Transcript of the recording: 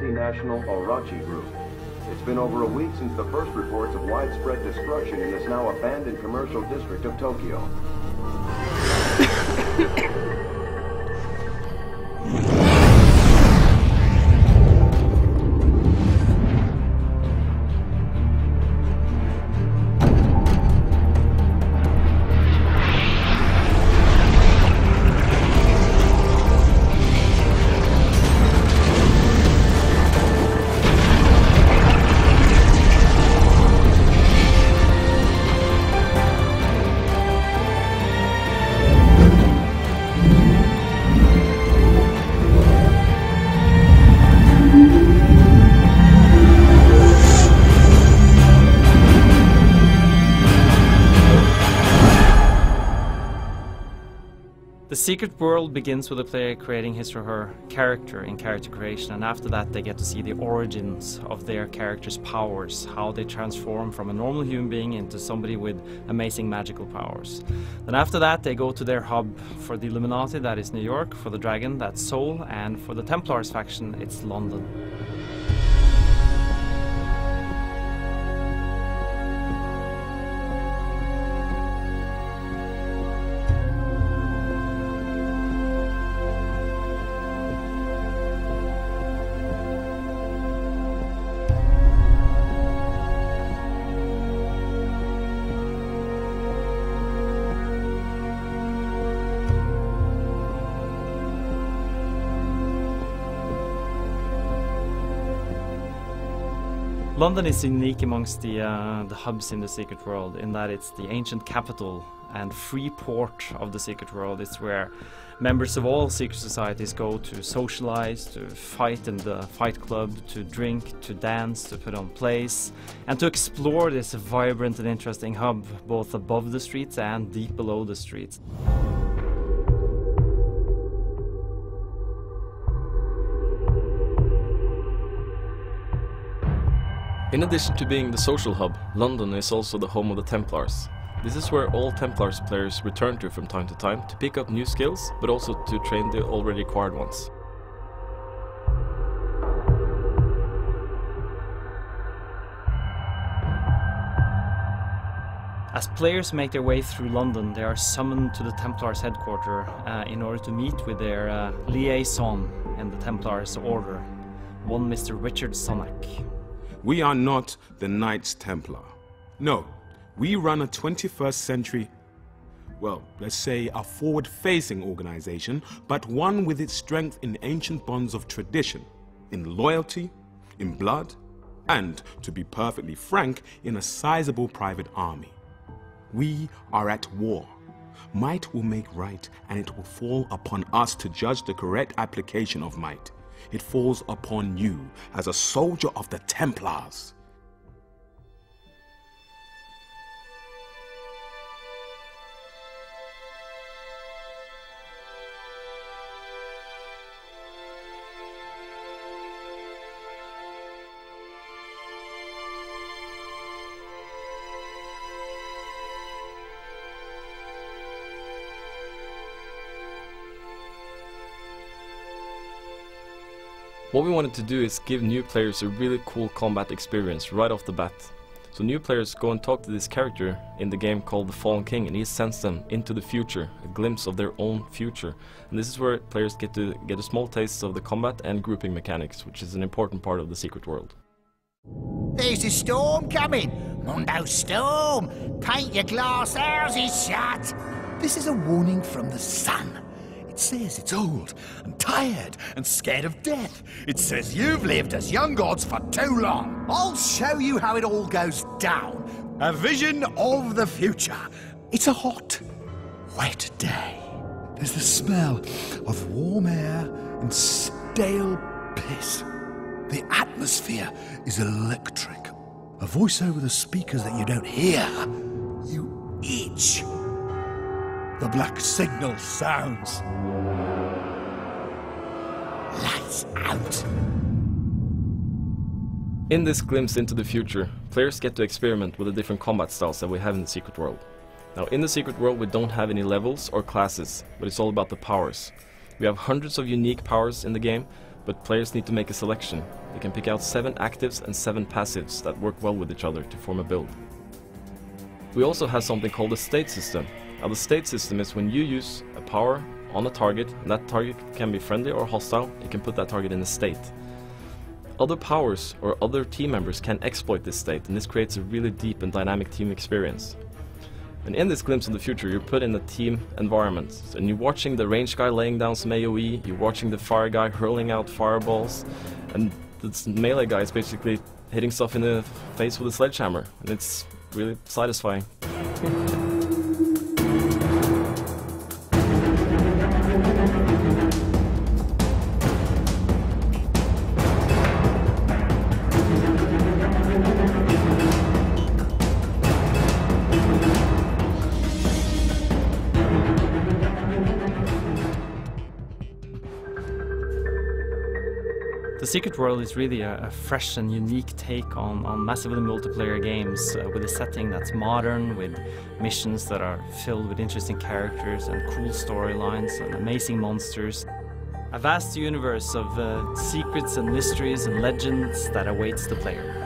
multinational Orochi group. It's been over a week since the first reports of widespread destruction in this now abandoned commercial district of Tokyo. The secret world begins with the player creating his or her character in character creation, and after that they get to see the origins of their character's powers, how they transform from a normal human being into somebody with amazing magical powers. Then after that they go to their hub. For the Illuminati, that is New York; for the Dragon, that's Seoul; and for the Templars faction, it's London. London is unique amongst the hubs in the secret world in that it's the ancient capital and free port of the secret world. It's where members of all secret societies go to socialize, to fight in the fight club, to drink, to dance, to put on plays, and to explore this vibrant and interesting hub both above the streets and deep below the streets. In addition to being the social hub, London is also the home of the Templars. This is where all Templars players return to from time to time to pick up new skills, but also to train the already acquired ones. As players make their way through London, they are summoned to the Templars headquarters in order to meet with their liaison in the Templars order, one Mr. Richard Sonnack. We are not the Knights Templar. No, we run a 21st century, well, let's say a forward-facing organization, but one with its strength in ancient bonds of tradition, in loyalty, in blood, and, to be perfectly frank, in a sizable private army. We are at war. Might will make right, and it will fall upon us to judge the correct application of might. It falls upon you as a soldier of the Templars. What we wanted to do is give new players a really cool combat experience right off the bat. So new players go and talk to this character in the game called the Fallen King, and he sends them into the future, a glimpse of their own future. And this is where players get to get a small taste of the combat and grouping mechanics, which is an important part of the secret world. There's a storm coming! Mundo storm! Paint your glass houses shut! This is a warning from the sun. It says it's old and tired and scared of death. It says you've lived as young gods for too long. I'll show you how it all goes down. A vision of the future. It's a hot, wet day. There's the smell of warm air and stale piss. The atmosphere is electric. A voice over the speakers that you don't hear. You itch. The black signal sounds. Lights out. In this glimpse into the future, players get to experiment with the different combat styles that we have in the secret world. Now, in the secret world we don't have any levels or classes, but it's all about the powers. We have hundreds of unique powers in the game, but players need to make a selection. They can pick out 7 actives and 7 passives that work well with each other to form a build. We also have something called a state system. Now the state system is when you use a power on a target, and that target can be friendly or hostile, you can put that target in a state. Other powers or other team members can exploit this state, and this creates a really deep and dynamic team experience. And in this glimpse of the future, you're put in a team environment, and you're watching the range guy laying down some AoE, you're watching the fire guy hurling out fireballs, and the melee guy is basically hitting stuff in the face with a sledgehammer, and it's really satisfying. The Secret World is really a fresh and unique take on massively multiplayer games with a setting that's modern, with missions that are filled with interesting characters and cool storylines and amazing monsters. A vast universe of secrets and mysteries and legends that awaits the player.